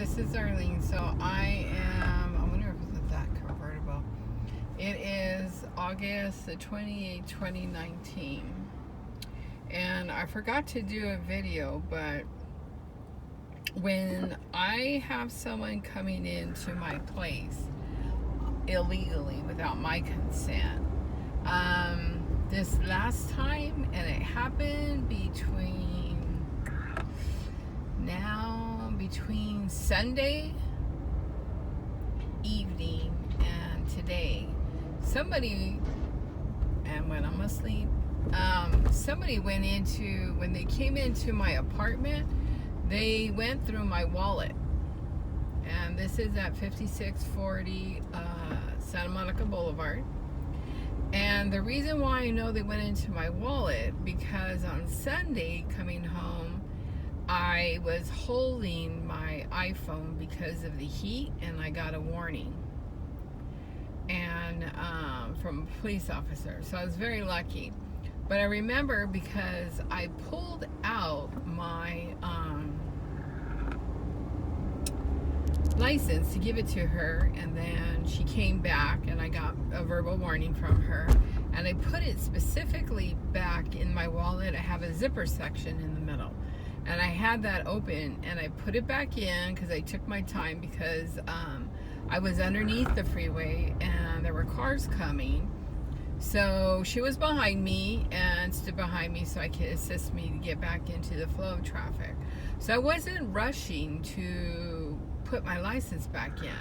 this is Arlene. So I wonder if it's that convertible. It is August the 28th, 2019. And I forgot to do a video, but when I have someone coming into my place illegally without my consent, this last time, and it happened between Sunday evening and today, somebody, and when I'm asleep, somebody went into, when they came into my apartment, they went through my wallet. And this is at 5640 Santa Monica Boulevard. And the reason why I know they went into my wallet, because on Sunday coming home, I was holding my iPhone because of the heat, and I got a warning and from a police officer. So I was very lucky. But I remember because I pulled out my license to give it to her, and then she came back and I got a verbal warning from her, and I put it specifically back in my wallet. I have a zipper section in the middle, and I had that open, and I put it back in because I took my time, because I was underneath the freeway and there were cars coming. So she was behind me and stood behind me so I could assist me to get back into the flow of traffic. So I wasn't rushing to put my license back in.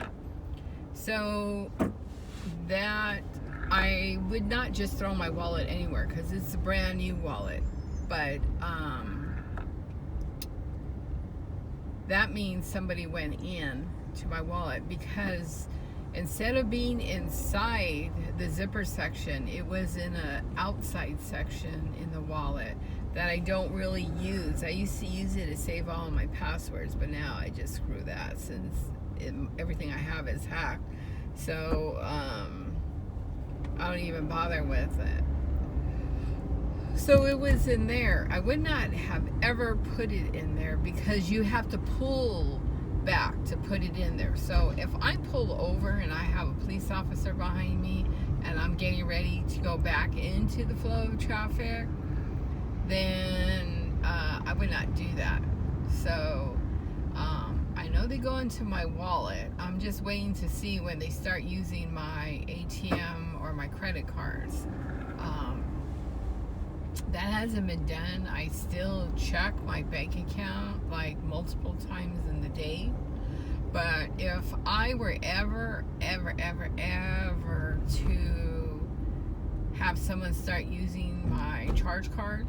So that I would not just throw my wallet anywhere, because it's a brand new wallet. But that means somebody went in to my wallet, because instead of being inside the zipper section, it was in an outside section in the wallet that I don't really use. I used to use it to save all of my passwords, but now I just screw that, since everything I have is hacked. So I don't even bother with it. So it was in there. I would not have ever put it in there, because you have to pull back to put it in there. So if I pull over and I have a police officer behind me and I'm getting ready to go back into the flow of traffic, then I would not do that. So I know they go into my wallet. I'm just waiting to see when they start using my ATM or my credit cards. That hasn't been done. I still check my bank account like multiple times in the day. But if I were ever to have someone start using my charge card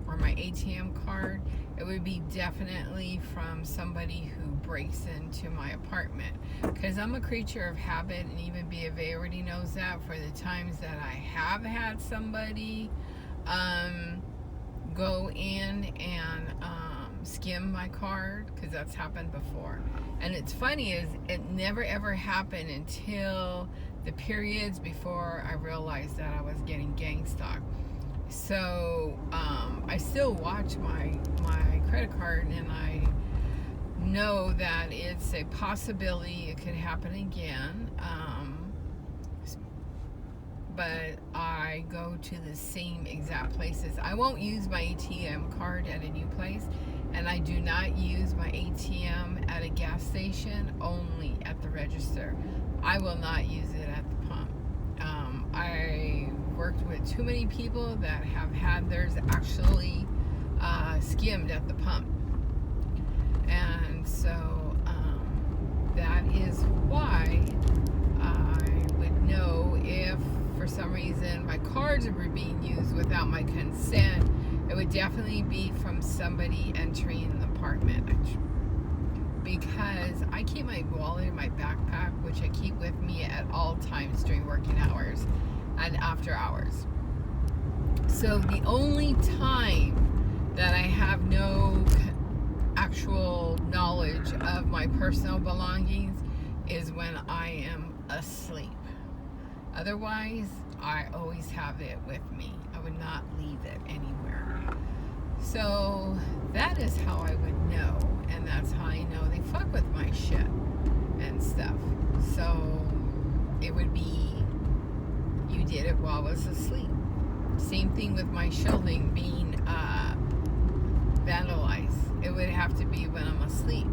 or my ATM card, it would be definitely from somebody who breaks into my apartment. Because I'm a creature of habit, and even BFA already knows that. For the times that I have had somebody go in and skim my card, because that's happened before. And it's funny is it never ever happened until the periods before I realized that I was getting gang stalked. So I still watch my credit card, and I know that it's a possibility it could happen again. But I go to the same exact places. I won't use my ATM card at a new place, and I do not use my ATM at a gas station, only at the register. I will not use it at the pump. I worked with too many people that have had theirs actually skimmed at the pump. And so that is why I would know if for some reason my cards were being used without my consent. It would definitely be from somebody entering the apartment, because I keep my wallet in my backpack, which I keep with me at all times during working hours and after hours. So the only time that I have no actual knowledge of my personal belongings is when I am asleep. Otherwise, I always have it with me. I would not leave it anywhere. So that is how I would know, and that's how I know they fuck with my shit and stuff. So it would be, you did it while I was asleep. Same thing with my shelving being vandalized. It would have to be when I'm asleep.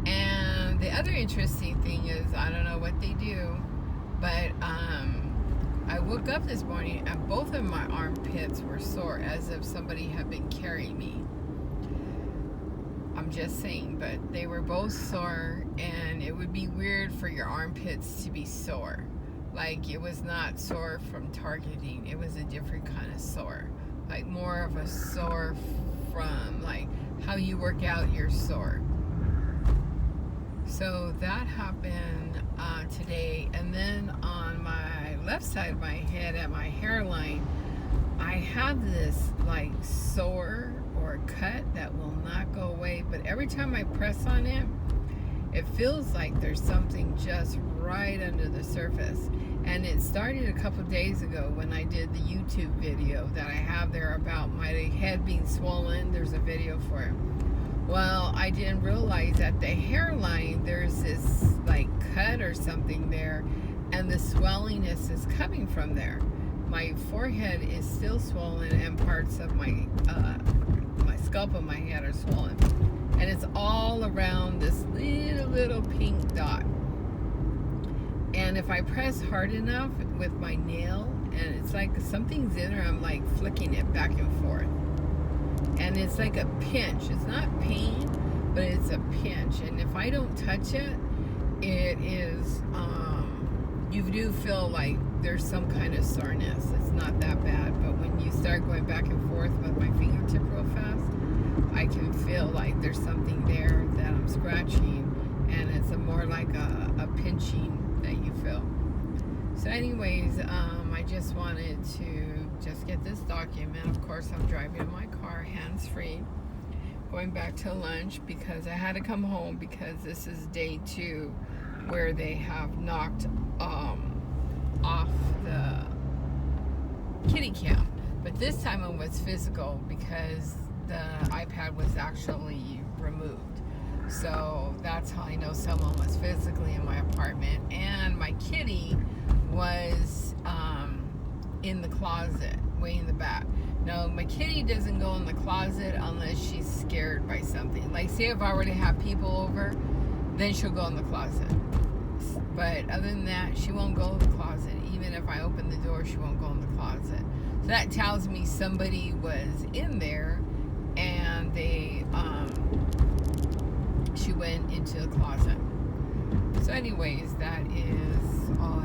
And the other interesting thing is, I don't know what they do, but I woke up this morning and both of my armpits were sore, as if somebody had been carrying me. I'm just saying, but they were both sore, and it would be weird for your armpits to be sore. Like, it was not sore from targeting, it was a different kind of sore. Like, more of a sore from, like, how you work out your sore. So that happened today. And then on my left side of my head, at my hairline, I have this like sore or cut that will not go away, but every time I press on it, it feels like there's something just right under the surface. And it started a couple days ago when I did the YouTube video that I have there about my head being swollen. There's a video for it. Well, I didn't realize at the hairline there's this like cut or something there, and the swellingness is coming from there. My forehead is still swollen, and parts of my scalp of my head are swollen, and it's all around this little pink dot. And if I press hard enough with my nail, and it's like something's in there, I'm like flicking it back and forth. And it's like a pinch. It's not pain, but it's a pinch. And if I don't touch it, it is, you do feel like there's some kind of soreness. It's not that bad, but when you start going back and forth with my fingertip real fast, I can feel like there's something there that I'm scratching, and it's more like a pinching that you feel. So anyways, I just wanted to just get this document. Of course, I'm driving in my car, hands-free, going back to lunch because I had to come home because this is day 2 where they have knocked off the kitty cam. But this time it was physical because the iPad was actually removed. So that's how I know someone was physically in my apartment. And my kitty was in the closet, way in the back. No, my kitty doesn't go in the closet unless she's scared by something. Like, say if I were to have people over, then she'll go in the closet. But other than that, she won't go in the closet. Even if I open the door, she won't go in the closet. So that tells me somebody was in there, and she went into the closet. So anyways, that is all